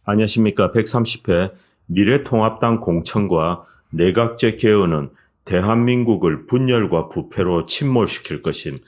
안녕하십니까. 130회 미래통합당 공천과 내각제 개헌은 대한민국을 분열과 부패로 침몰시킬 것임.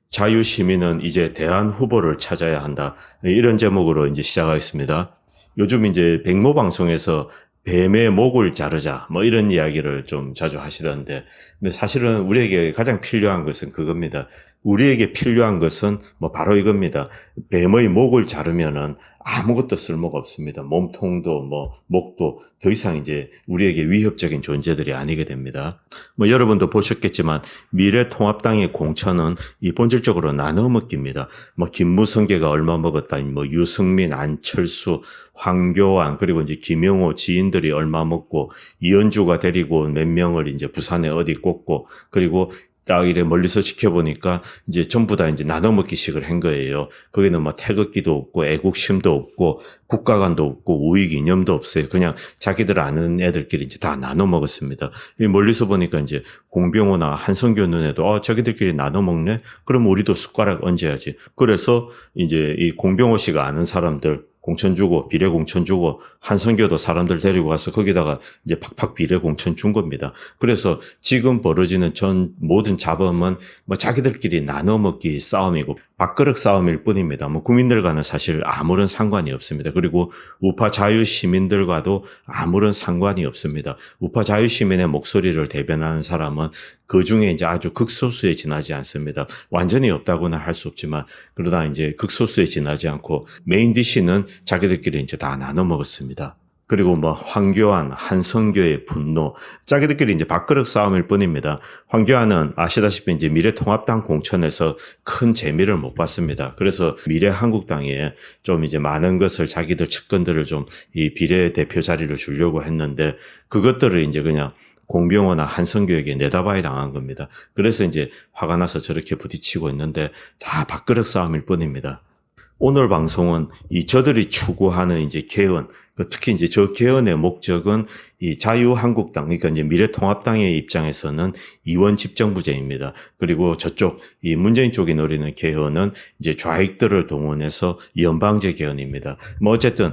자유시민은 이제 대안 후보를 찾아야 한다. 이런 제목으로 이제 시작하겠습니다. 요즘 이제 백모방송에서 뱀의 목을 자르자 뭐 이런 이야기를 좀 자주 하시던데, 근데 사실은 우리에게 가장 필요한 것은 그겁니다. 우리에게 필요한 것은 뭐 바로 이겁니다. 뱀의 목을 자르면은 아무것도 쓸모가 없습니다. 몸통도 뭐 목도 더 이상 이제 우리에게 위협적인 존재들이 아니게 됩니다. 뭐 여러분도 보셨겠지만 미래통합당의 공천은 이 본질적으로 나눠 먹기입니다. 뭐 김무성계가 얼마 먹었다, 뭐 유승민, 안철수, 황교안, 그리고 이제 김영호 지인들이 얼마 먹고, 이현주가 데리고 몇 명을 이제 부산에 어디 꽂고, 그리고 딱 이래 멀리서 지켜보니까 이제 전부 다 이제 나눠 먹기식을 한 거예요. 거기는 뭐 태극기도 없고 애국심도 없고 국가관도 없고 우익 이념도 없어요. 그냥 자기들 아는 애들끼리 이제 다 나눠 먹었습니다. 멀리서 보니까 이제 공병호나 한성규 눈에도 저기들끼리 나눠 먹네? 그럼 우리도 숟가락 얹어야지. 그래서 이제 이 공병호 씨가 아는 사람들 공천 주고, 비례 공천 주고, 한성교도 사람들 데리고 가서 거기다가 이제 팍팍 비례 공천 준 겁니다. 그래서 지금 벌어지는 전 모든 잡음은 뭐 자기들끼리 나눠 먹기 싸움이고 밥그릇 싸움일 뿐입니다. 뭐 국민들과는 사실 아무런 상관이 없습니다. 그리고 우파 자유시민들과도 아무런 상관이 없습니다. 우파 자유시민의 목소리를 대변하는 사람은 그 중에 이제 아주 극소수에 지나지 않습니다. 완전히 없다고는 할 수 없지만, 그러다 이제 극소수에 지나지 않고 메인 디시는 자기들끼리 이제 다 나눠 먹었습니다. 그리고 뭐 황교안, 한성교의 분노, 자기들끼리 이제 밥그릇 싸움일 뿐입니다. 황교안은 아시다시피 이제 미래통합당 공천에서 큰 재미를 못 봤습니다. 그래서 미래한국당에 좀 이제 많은 것을 자기들 측근들을 좀 이 비례대표 자리를 주려고 했는데, 그것들을 이제 그냥 공병호나 한성교에게 내다봐야 당한 겁니다. 그래서 이제 화가 나서 저렇게 부딪히고 있는데 다 밥그릇 싸움일 뿐입니다. 오늘 방송은 저들이 추구하는 이제 개헌, 특히 이제 저 개헌의 목적은 이 자유한국당, 그러니까 이제 미래통합당의 입장에서는 이원 집정부제입니다. 그리고 저쪽 이 문재인 쪽이 노리는 개헌은 이제 좌익들을 동원해서 연방제 개헌입니다. 뭐 어쨌든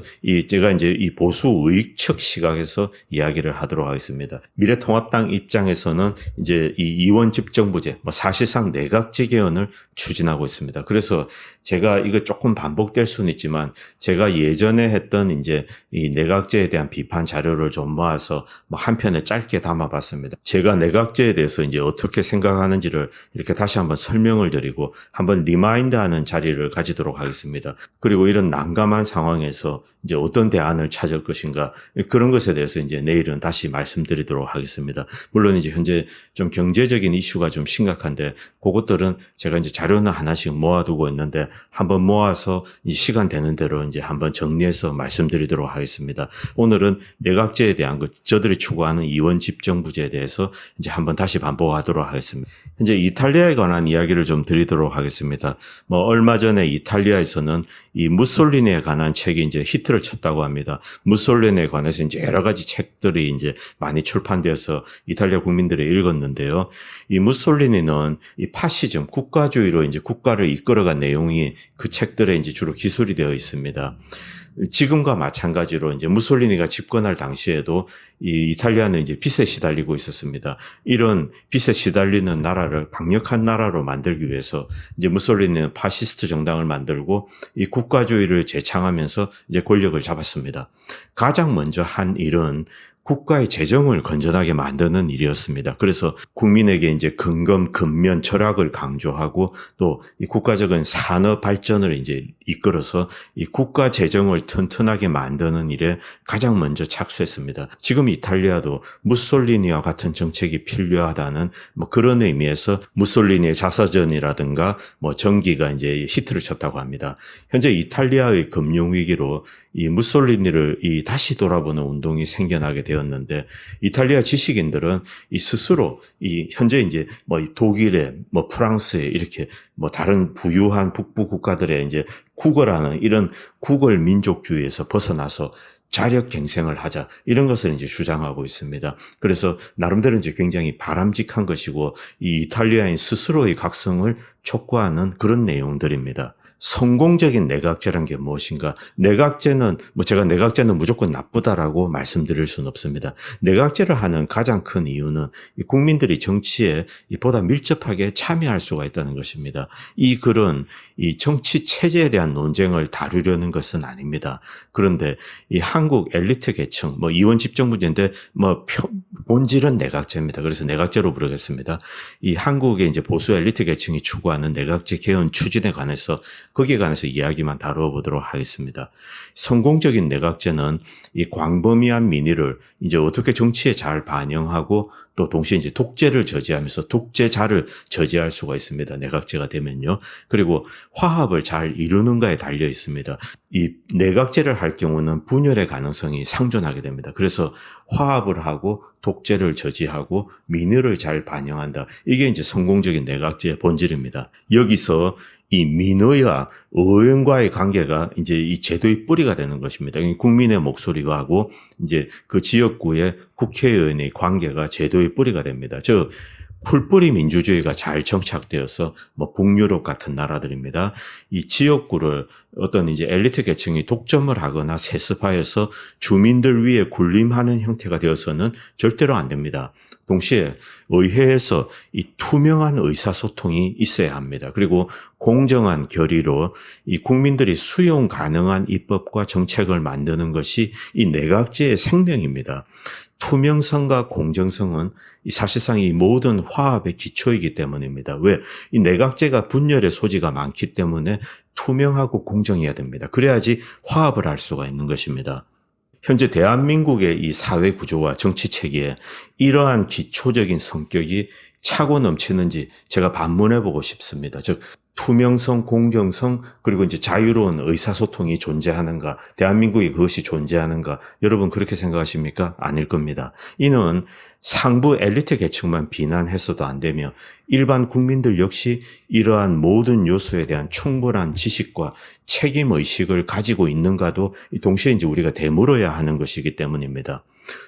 제가 이제 이 보수 우익 측 시각에서 이야기를 하도록 하겠습니다. 미래통합당 입장에서는 이제 이 이원 집정부제, 뭐 사실상 내각제 개헌을 추진하고 있습니다. 그래서 제가 이거 조금 반복될 수는 있지만, 제가 예전에 했던 이제 이 내각제에 대한 비판 자료를 좀 모아서 뭐 한 편에 짧게 담아봤습니다. 제가 내각제에 대해서 이제 어떻게 생각하는지를 이렇게 다시 한번 설명을 드리고 한번 리마인드하는 자리를 가지도록 하겠습니다. 그리고 이런 난감한 상황에서 이제 어떤 대안을 찾을 것인가, 그런 것에 대해서 이제 내일은 다시 말씀드리도록 하겠습니다. 물론 이제 현재 좀 경제적인 이슈가 좀 심각한데, 그것들은 제가 이제 자료는 하나씩 모아두고 있는데 한번 모아서 이 시간 되는 대로 이제 한번 정리해서 말씀드리도록 하겠습니다. 오늘은 내각제에 대한 것, 저들이 추구하는 이원 집정부제에 대해서 이제 한번 다시 반복하도록 하겠습니다. 현재 이탈리아에 관한 이야기를 좀 드리도록 하겠습니다. 뭐 얼마 전에 이탈리아에서는 이 무솔리니에 관한 책이 이제 히트를 쳤다고 합니다. 무솔리니에 관해서 이제 여러 가지 책들이 이제 많이 출판되어서 이탈리아 국민들이 읽었는데요. 이 무솔리니는 이 파시즘, 국가주의로 이제 국가를 이끌어간 내용이 그 책들에 이제 주로 기술이 되어 있습니다. 지금과 마찬가지로 이제 무솔리니가 집권할 당시에도 이 이탈리아는 이제 빚에 시달리고 있었습니다. 이런 빚에 시달리는 나라를 강력한 나라로 만들기 위해서 이제 무솔리니는 파시스트 정당을 만들고 이 국가주의를 재창하면서 이제 권력을 잡았습니다. 가장 먼저 한 일은 국가의 재정을 건전하게 만드는 일이었습니다. 그래서 국민에게 이제 근검, 근면, 철학을 강조하고 또 이 국가적인 산업 발전을 이제 이끌어서 이 국가 재정을 튼튼하게 만드는 일에 가장 먼저 착수했습니다. 지금 이탈리아도 무솔리니와 같은 정책이 필요하다는 뭐 그런 의미에서 무솔리니의 자서전이라든가 뭐 전기가 이제 히트를 쳤다고 합니다. 현재 이탈리아의 금융위기로 이 무솔리니를 다시 돌아보는 운동이 생겨나게 되었는데, 이탈리아 지식인들은 스스로 현재 이제 뭐 독일에 뭐 프랑스에 이렇게 뭐 다른 부유한 북부 국가들의 이제 국어라는 이런 국을 민족주의에서 벗어나서 자력 갱생을 하자, 이런 것을 이제 주장하고 있습니다. 그래서 나름대로 이제 굉장히 바람직한 것이고 이 이탈리아인 스스로의 각성을 촉구하는 그런 내용들입니다. 성공적인 내각제란 게 무엇인가? 내각제는 제가 내각제는 무조건 나쁘다라고 말씀드릴 수는 없습니다. 내각제를 하는 가장 큰 이유는 이 국민들이 정치에 보다 밀접하게 참여할 수가 있다는 것입니다. 이 글은 이 정치 체제에 대한 논쟁을 다루려는 것은 아닙니다. 그런데 이 한국 엘리트 계층, 이원 집정 문제인데 본질은 내각제입니다. 그래서 내각제로 부르겠습니다. 이 한국의 이제 보수 엘리트 계층이 추구하는 내각제 개헌 추진에 관해서 거기에 관해서 이야기만 다뤄보도록 하겠습니다. 성공적인 내각제는 이 광범위한 민의를 이제 어떻게 정치에 잘 반영하고 또 동시에 이제 독재를 저지하면서 독재자를 저지할 수가 있습니다. 내각제가 되면요. 그리고 화합을 잘 이루는가에 달려 있습니다. 이 내각제를 할 경우는 분열의 가능성이 상존하게 됩니다. 그래서 화합을 하고 독재를 저지하고 민의를 잘 반영한다. 이게 이제 성공적인 내각제의 본질입니다. 여기서 이 민의와 의원과의 관계가 이제 이 제도의 뿌리가 되는 것입니다. 국민의 목소리와 하고 이제 그 지역구의 국회의원의 관계가 제도의 뿌리가 됩니다. 즉 풀뿌리 민주주의가 잘 정착되어서 북유럽 같은 나라들입니다. 이 지역구를 어떤 이제 엘리트 계층이 독점을 하거나 세습하여서 주민들 위에 군림하는 형태가 되어서는 절대로 안 됩니다. 동시에 의회에서 이 투명한 의사소통이 있어야 합니다. 그리고 공정한 결의로 이 국민들이 수용 가능한 입법과 정책을 만드는 것이 이 내각제의 생명입니다. 투명성과 공정성은 사실상 이 모든 화합의 기초이기 때문입니다. 왜? 이 내각제가 분열의 소지가 많기 때문에 투명하고 공정해야 됩니다. 그래야지 화합을 할 수가 있는 것입니다. 현재 대한민국의 이 사회 구조와 정치 체계에 이러한 기초적인 성격이 차고 넘치는지 제가 반문해 보고 싶습니다. 즉 투명성, 공정성, 그리고 이제 자유로운 의사소통이 존재하는가, 대한민국에 그것이 존재하는가, 여러분 그렇게 생각하십니까? 아닐 겁니다. 이는 상부 엘리트 계층만 비난해서도 안 되며 일반 국민들 역시 이러한 모든 요소에 대한 충분한 지식과 책임의식을 가지고 있는가도 동시에 이제 우리가 되물어야 하는 것이기 때문입니다.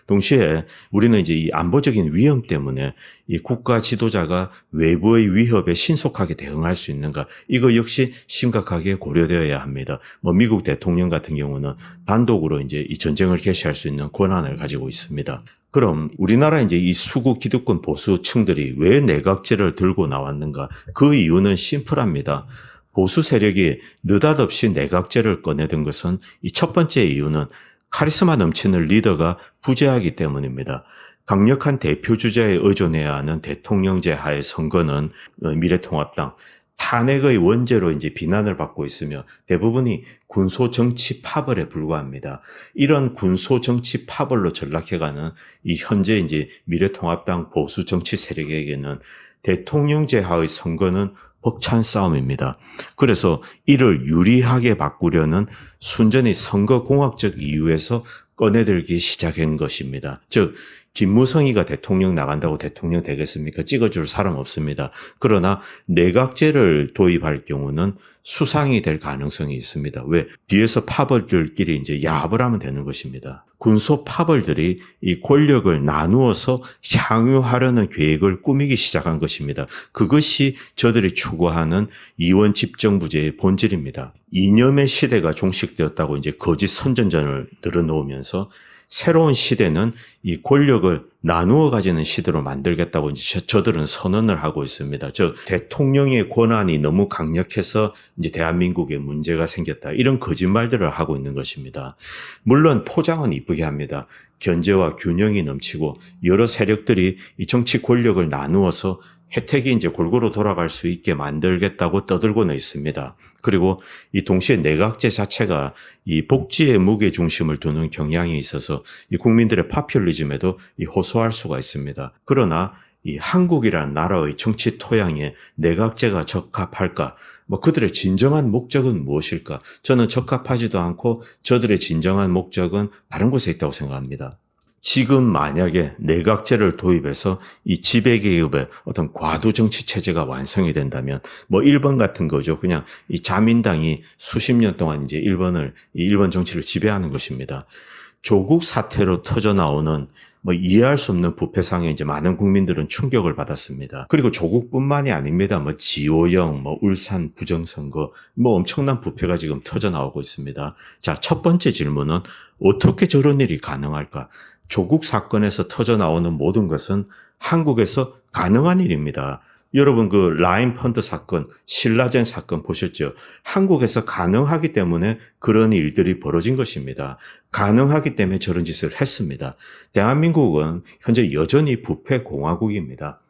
동시에 우리는 이제 이 안보적인 위험 때문에 이 국가 지도자가 외부의 위협에 신속하게 대응할 수 있는가, 이거 역시 심각하게 고려되어야 합니다. 미국 대통령 같은 경우는 단독으로 이제 이 전쟁을 개시할 수 있는 권한을 가지고 있습니다. 그럼 우리나라 이제 이 수구 기득권 보수층들이 왜 내각제를 들고 나왔는가? 그 이유는 심플합니다. 보수 세력이 느닷없이 내각제를 꺼내든 것은 이 첫 번째 이유는 카리스마 넘치는 리더가 부재하기 때문입니다. 강력한 대표 주자에 의존해야 하는 대통령제 하의 선거는 미래통합당 탄핵의 원죄로 이제 비난을 받고 있으며 대부분이 군소 정치 파벌에 불과합니다. 이런 군소 정치 파벌로 전락해가는 이 현재 이제 미래통합당 보수 정치 세력에게는 대통령제 하의 선거는 벅찬 싸움입니다. 그래서 이를 유리하게 바꾸려는 순전히 선거공학적 이유에서 꺼내들기 시작한 것입니다. 즉 김무성이가 대통령 나간다고 대통령 되겠습니까? 찍어줄 사람 없습니다. 그러나 내각제를 도입할 경우는 수상이 될 가능성이 있습니다. 왜? 뒤에서 파벌들끼리 이제 야합을 하면 되는 것입니다. 군소 파벌들이 이 권력을 나누어서 향유하려는 계획을 꾸미기 시작한 것입니다. 그것이 저들이 추구하는 이원 집정부제의 본질입니다. 이념의 시대가 종식되었다고 이제 거짓 선전전을 늘어놓으면서 새로운 시대는 이 권력을 나누어 가지는 시대로 만들겠다고 이제 저들은 선언을 하고 있습니다. 즉 대통령의 권한이 너무 강력해서 이제 대한민국에 문제가 생겼다, 이런 거짓말들을 하고 있는 것입니다. 물론 포장은 이쁘게 합니다. 견제와 균형이 넘치고 여러 세력들이 이 정치 권력을 나누어서 혜택이 이제 골고루 돌아갈 수 있게 만들겠다고 떠들고는 있습니다. 그리고 이 동시에 내각제 자체가 이 복지의 무게 중심을 두는 경향이 있어서 이 국민들의 파퓰리즘에도 호소할 수가 있습니다. 그러나 이 한국이라는 나라의 정치 토양에 내각제가 적합할까? 그들의 진정한 목적은 무엇일까? 저는 적합하지도 않고 저들의 진정한 목적은 다른 곳에 있다고 생각합니다. 지금 만약에 내각제를 도입해서 이 지배계급의 어떤 과도 정치 체제가 완성이 된다면 일본 같은 거죠. 그냥 이 자민당이 수십 년 동안 이제 일본 정치를 지배하는 것입니다. 조국 사태로 터져 나오는 이해할 수 없는 부패상에 이제 많은 국민들은 충격을 받았습니다. 그리고 조국뿐만이 아닙니다. 지호영, 울산 부정선거, 엄청난 부패가 지금 터져 나오고 있습니다. 자, 첫 번째 질문은 어떻게 저런 일이 가능할까? 조국 사건에서 터져 나오는 모든 것은 한국에서 가능한 일입니다. 여러분 그 라임 펀드 사건, 신라젠 사건 보셨죠? 한국에서 가능하기 때문에 그런 일들이 벌어진 것입니다. 가능하기 때문에 저런 짓을 했습니다. 대한민국은 현재 여전히 부패 공화국입니다.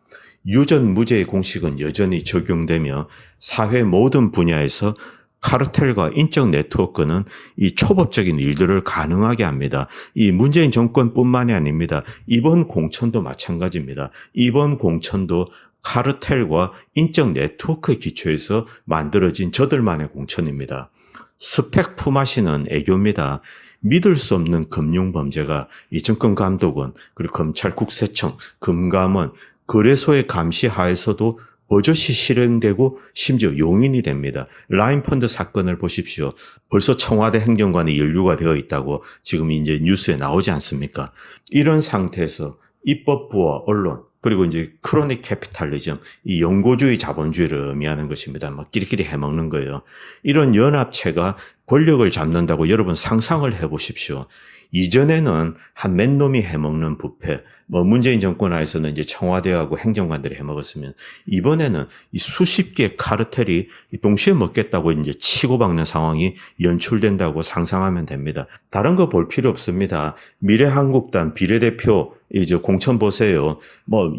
유전 무죄의 공식은 여전히 적용되며 사회 모든 분야에서 카르텔과 인적 네트워크는 이 초법적인 일들을 가능하게 합니다. 이 문재인 정권뿐만이 아닙니다. 이번 공천도 마찬가지입니다. 이번 공천도 카르텔과 인적 네트워크의 기초에서 만들어진 저들만의 공천입니다. 스펙 품앗이는 애교입니다. 믿을 수 없는 금융범죄가 이 정권감독원, 그리고 검찰 국세청, 금감원, 거래소의 감시 하에서도 버젓이 실행되고 심지어 용인이 됩니다. 라임펀드 사건을 보십시오. 벌써 청와대 행정관이 연루가 되어 있다고 지금 이제 뉴스에 나오지 않습니까? 이런 상태에서 입법부와 언론, 그리고 이제 크로닉 캐피탈리즘, 이 연고주의 자본주의를 의미하는 것입니다. 끼리끼리 해먹는 거예요. 이런 연합체가 권력을 잡는다고 여러분 상상을 해보십시오. 이전에는 한 맨놈이 해먹는 부패, 문재인 정권 하에서는 이제 청와대하고 행정관들이 해먹었으면 이번에는 이 수십 개의 카르텔이 동시에 먹겠다고 이제 치고박는 상황이 연출된다고 상상하면 됩니다. 다른 거 볼 필요 없습니다. 미래한국당 비례대표 이제 공천 보세요.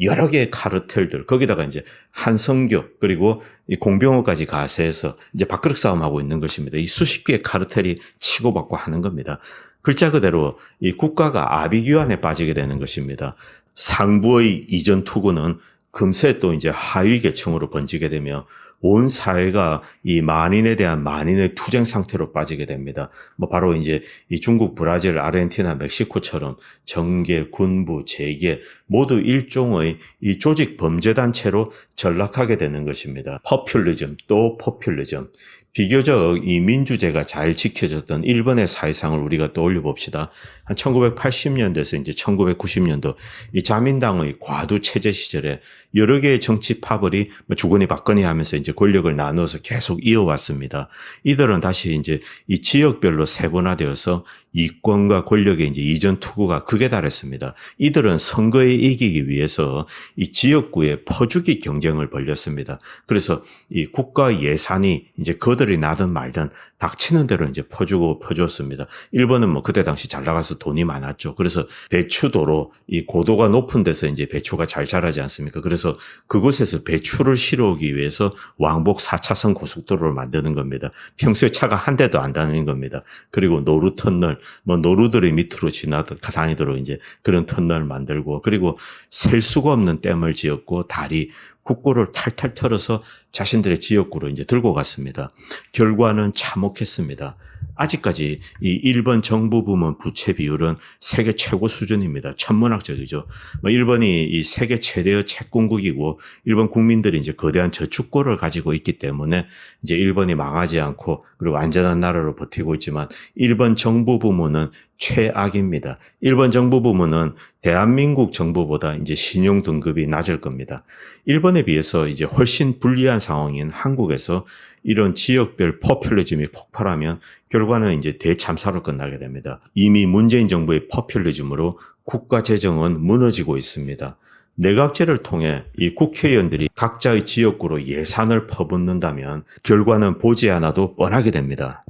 여러 개의 카르텔들, 거기다가 이제 한성교, 그리고 이 공병호까지 가세해서 이제 밥그릇 싸움하고 있는 것입니다. 이 수십 개의 카르텔이 치고받고 하는 겁니다. 글자 그대로 이 국가가 아비규환에 빠지게 되는 것입니다. 상부의 이전 투구는 금세 또 이제 하위 계층으로 번지게 되며 온 사회가 이 만인에 대한 만인의 투쟁 상태로 빠지게 됩니다. 바로 이제 이 중국, 브라질, 아르헨티나, 멕시코처럼 정계, 군부, 재계 모두 일종의 이 조직 범죄 단체로 전락하게 되는 것입니다. 포퓰리즘 또 포퓰리즘. 비교적 이 민주제가 잘 지켜졌던 일본의 사회상을 우리가 떠올려 봅시다. 한 1980년대에서 이제 1990년도 이 자민당의 과도 체제 시절에 여러 개의 정치 파벌이 주거니 받거니 하면서 이제 권력을 나눠서 계속 이어왔습니다. 이들은 다시 이제 이 지역별로 세분화되어서 이권과 권력의 이제 이전 투구가 극에 달했습니다. 이들은 선거에 이기기 위해서 이 지역구의 퍼주기 경쟁을 벌였습니다. 그래서 이 국가 예산이 이제 거들이 나든 말든 닥치는 대로 이제 퍼주었습니다. 일본은 그때 당시 잘 나가서 돈이 많았죠. 그래서 배추도로 이 고도가 높은 데서 이제 배추가 잘 자라지 않습니까? 그래서 그곳에서 배추를 실어오기 위해서 왕복 4차선 고속도로를 만드는 겁니다. 평소에 차가 한 대도 안 다니는 겁니다. 그리고 노루 터널, 노루들이 밑으로 다니도록 이제 그런 터널 만들고, 그리고 셀 수가 없는 댐을 지었고 다리, 국고를 탈탈 털어서 자신들의 지역구로 이제 들고 갔습니다. 결과는 참혹했습니다. 아직까지 이 일본 정부 부문 부채 비율은 세계 최고 수준입니다. 천문학적이죠. 일본이 이 세계 최대의 채권국이고 일본 국민들이 이제 거대한 저축고를 가지고 있기 때문에 이제 일본이 망하지 않고 그리고 안전한 나라로 버티고 있지만 일본 정부 부문은 최악입니다. 일본 정부 부문은 대한민국 정부보다 이제 신용 등급이 낮을 겁니다. 일본에 비해서 이제 훨씬 불리한 상황인 한국에서 이런 지역별 포퓰리즘이 폭발하면 결과는 이제 대참사로 끝나게 됩니다. 이미 문재인 정부의 포퓰리즘으로 국가 재정은 무너지고 있습니다. 내각제를 통해 이 국회의원들이 각자의 지역구로 예산을 퍼붓는다면 결과는 보지 않아도 뻔하게 됩니다.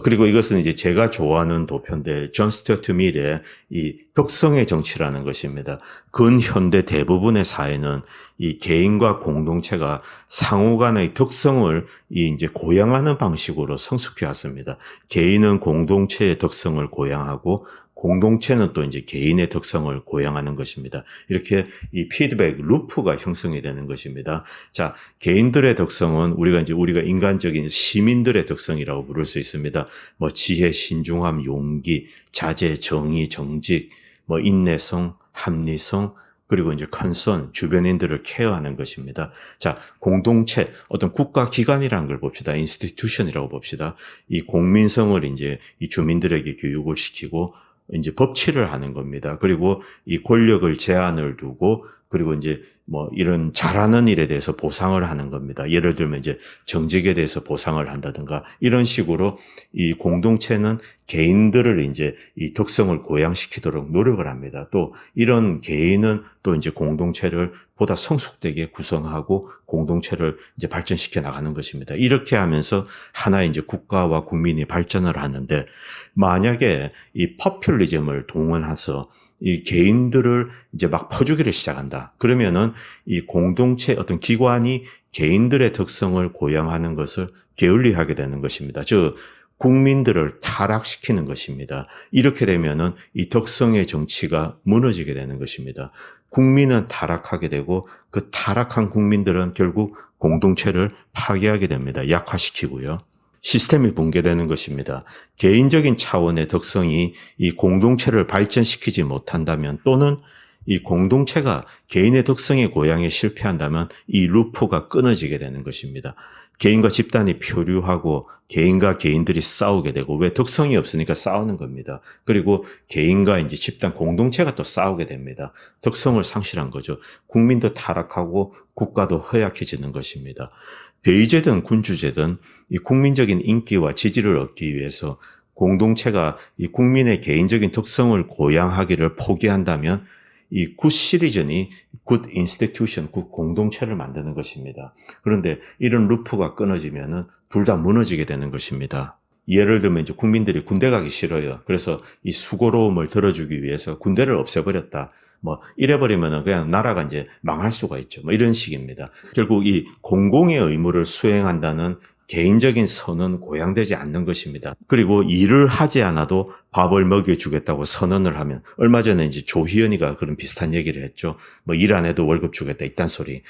그리고 이것은 이제 제가 좋아하는 도표인데 존 스튜어트 밀의 이 덕성의 정치라는 것입니다. 근현대 대부분의 사회는 이 개인과 공동체가 상호 간의 덕성을 이제 고양하는 방식으로 성숙해 왔습니다. 개인은 공동체의 덕성을 고양하고 공동체는 또 이제 개인의 특성을 고양하는 것입니다. 이렇게 이 피드백 루프가 형성이 되는 것입니다. 자, 개인들의 특성은 우리가 인간적인 시민들의 특성이라고 부를 수 있습니다. 지혜, 신중함, 용기, 자제, 정의, 정직, 인내성, 합리성, 그리고 이제 컨선, 주변인들을 케어하는 것입니다. 자, 공동체, 어떤 국가기관이라는 걸 봅시다. 인스티튜션이라고 봅시다. 이 공민성을 이제 이 주민들에게 교육을 시키고 이제 법치를 하는 겁니다. 그리고 이 권력을 제한을 두고 그리고 이제 뭐 이런 잘하는 일에 대해서 보상을 하는 겁니다. 예를 들면 이제 정직에 대해서 보상을 한다든가 이런 식으로 이 공동체는 개인들을 이제 이 덕성을 고양시키도록 노력을 합니다. 또 이런 개인은 또 이제 공동체를 보다 성숙되게 구성하고 공동체를 이제 발전시켜 나가는 것입니다. 이렇게 하면서 하나의 이제 국가와 국민이 발전을 하는데 만약에 이 퍼퓰리즘을 동원해서 이 개인들을 이제 막 퍼주기를 시작한다. 그러면은 이 공동체 어떤 기관이 개인들의 덕성을 고양하는 것을 게을리하게 되는 것입니다. 즉 국민들을 타락시키는 것입니다. 이렇게 되면은 이 덕성의 정치가 무너지게 되는 것입니다. 국민은 타락하게 되고 그 타락한 국민들은 결국 공동체를 파괴하게 됩니다. 약화시키고요. 시스템이 붕괴되는 것입니다. 개인적인 차원의 덕성이 이 공동체를 발전시키지 못한다면 또는 이 공동체가 개인의 덕성의 고양에 실패한다면 이 루프가 끊어지게 되는 것입니다. 개인과 집단이 표류하고 개인과 개인들이 싸우게 되고 왜 덕성이 없으니까 싸우는 겁니다. 그리고 개인과 이제 집단 공동체가 또 싸우게 됩니다. 덕성을 상실한 거죠. 국민도 타락하고 국가도 허약해지는 것입니다. 대의제든 군주제든 이 국민적인 인기와 지지를 얻기 위해서 공동체가 이 국민의 개인적인 특성을 고양하기를 포기한다면 이 굿 시리즌이 굿 인스티튜션, 굿 공동체를 만드는 것입니다. 그런데 이런 루프가 끊어지면은 둘 다 무너지게 되는 것입니다. 예를 들면 이제 국민들이 군대 가기 싫어요. 그래서 이 수고로움을 들어주기 위해서 군대를 없애버렸다. 뭐 이래버리면은 그냥 나라가 이제 망할 수가 있죠. 뭐 이런 식입니다. 결국 이 공공의 의무를 수행한다는 개인적인 선은 고양되지 않는 것입니다. 그리고 일을 하지 않아도 밥을 먹여주겠다고 선언을 하면 얼마 전에 이제 조희연이가 그런 비슷한 얘기를 했죠. 뭐 일 안 해도 월급 주겠다 이딴 소리.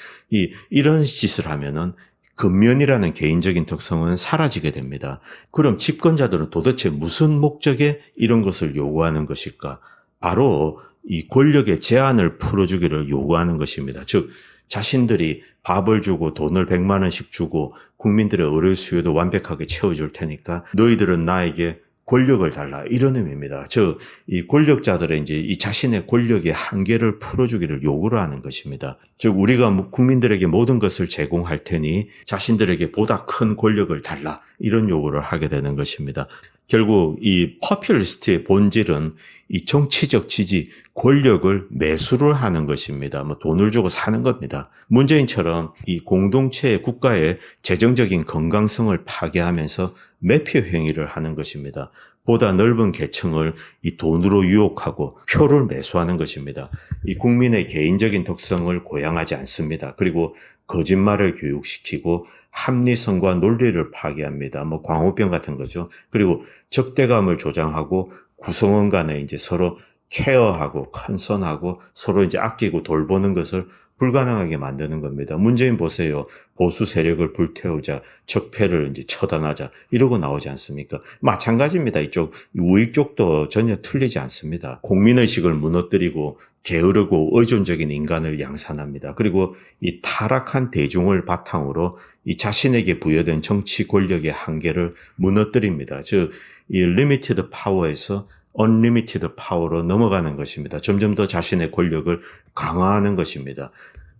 이런 짓을 하면은 근면이라는 개인적인 특성은 사라지게 됩니다. 그럼 집권자들은 도대체 무슨 목적에 이런 것을 요구하는 것일까? 바로 이 권력의 제한을 풀어주기를 요구하는 것입니다. 즉 자신들이 밥을 주고 돈을 100만 원씩 주고 국민들의 의료 수요도 완벽하게 채워줄 테니까 너희들은 나에게 권력을 달라 이런 의미입니다. 즉 이 권력자들의 이제 이 자신의 권력의 한계를 풀어주기를 요구를 하는 것입니다. 즉 우리가 국민들에게 모든 것을 제공할 테니 자신들에게 보다 큰 권력을 달라 이런 요구를 하게 되는 것입니다. 결국 이 퍼퓰리스트의 본질은 이 정치적 지지, 권력을 매수를 하는 것입니다. 뭐 돈을 주고 사는 겁니다. 문재인처럼 이 공동체의 국가의 재정적인 건강성을 파괴하면서 매표 행위를 하는 것입니다. 보다 넓은 계층을 이 돈으로 유혹하고 표를 매수하는 것입니다. 이 국민의 개인적인 특성을 고양하지 않습니다. 그리고 거짓말을 교육시키고 합리성과 논리를 파괴합니다. 뭐 광우병 같은 거죠. 그리고 적대감을 조장하고 구성원 간에 이제 서로 케어하고 컨선하고 서로 이제 아끼고 돌보는 것을 불가능하게 만드는 겁니다. 문재인 보세요. 보수 세력을 불태우자, 적폐를 이제 처단하자 이러고 나오지 않습니까? 마찬가지입니다. 이쪽 우익 쪽도 전혀 틀리지 않습니다. 국민의식을 무너뜨리고 게으르고 의존적인 인간을 양산합니다. 그리고 이 타락한 대중을 바탕으로 이 자신에게 부여된 정치 권력의 한계를 무너뜨립니다. 즉, 이 리미티드 파워에서 언리미티드 파워로 넘어가는 것입니다. 점점 더 자신의 권력을 강화하는 것입니다.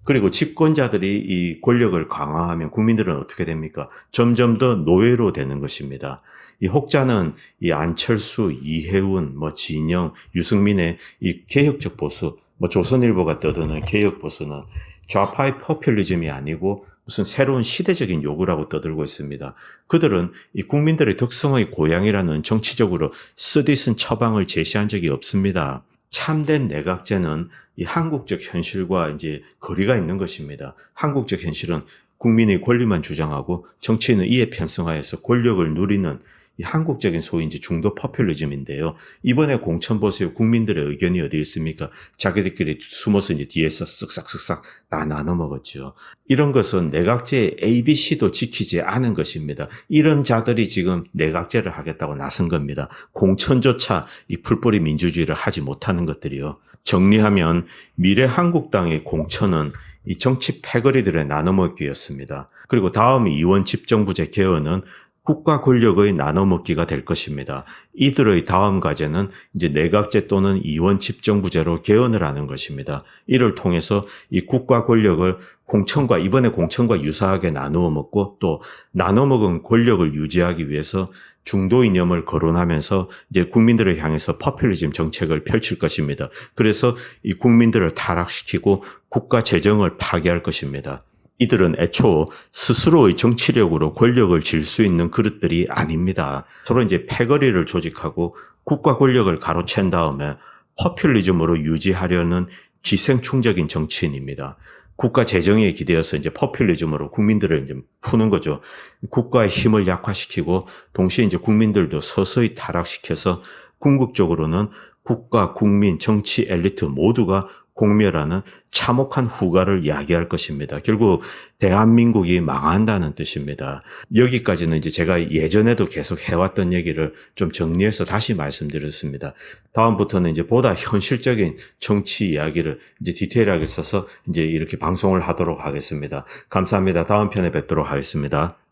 그리고 집권자들이 이 권력을 강화하면 국민들은 어떻게 됩니까? 점점 더 노예로 되는 것입니다. 이 혹자는 이 안철수, 이해운, 뭐 진영, 유승민의 이 개혁적 보수, 뭐 조선일보가 떠드는 개혁 보수는 좌파의 포퓰리즘이 아니고 무슨 새로운 시대적인 요구라고 떠들고 있습니다. 그들은 이 국민들의 덕성의 고향이라는 정치적으로 쓰디쓴 처방을 제시한 적이 없습니다. 참된 내각제는 이 한국적 현실과 이제 거리가 있는 것입니다. 한국적 현실은 국민의 권리만 주장하고 정치인은 이에 편승하여서 권력을 누리는 이 한국적인 소위 이제 중도 포퓰리즘인데요. 이번에 공천 보세요. 국민들의 의견이 어디 있습니까? 자기들끼리 숨어서 이제 뒤에서 쓱싹쓱싹 다 나눠 먹었죠. 이런 것은 내각제의 ABC도 지키지 않은 것입니다. 이런 자들이 지금 내각제를 하겠다고 나선 겁니다. 공천조차 이 풀뿌리 민주주의를 하지 못하는 것들이요. 정리하면 미래한국당의 공천은 이 정치 패거리들의 나눠먹기였습니다. 그리고 다음 이원 집정부제 개헌은 국가 권력의 나눠먹기가 될 것입니다. 이들의 다음 과제는 이제 내각제 또는 이원 집정부제로 개헌을 하는 것입니다. 이를 통해서 이 국가 권력을 이번에 공천과 유사하게 나누어 먹고 또 나눠 먹은 권력을 유지하기 위해서 중도 이념을 거론하면서 이제 국민들을 향해서 포퓰리즘 정책을 펼칠 것입니다. 그래서 이 국민들을 타락시키고 국가 재정을 파괴할 것입니다. 이들은 애초 스스로의 정치력으로 권력을 쥘 수 있는 그릇들이 아닙니다. 서로 이제 패거리를 조직하고 국가 권력을 가로챈 다음에 포퓰리즘으로 유지하려는 기생충적인 정치인입니다. 국가 재정에 기대어서 이제 포퓰리즘으로 국민들을 이제 푸는 거죠. 국가의 힘을 약화시키고 동시에 이제 국민들도 서서히 타락시켜서 궁극적으로는 국가, 국민, 정치 엘리트 모두가 공멸하는 참혹한 후과를 야기할 것입니다. 결국 대한민국이 망한다는 뜻입니다. 여기까지는 이제 제가 예전에도 계속 해왔던 얘기를 좀 정리해서 다시 말씀드렸습니다. 다음부터는 이제 보다 현실적인 정치 이야기를 이제 디테일하게 써서 이제 이렇게 방송을 하도록 하겠습니다. 감사합니다. 다음 편에 뵙도록 하겠습니다.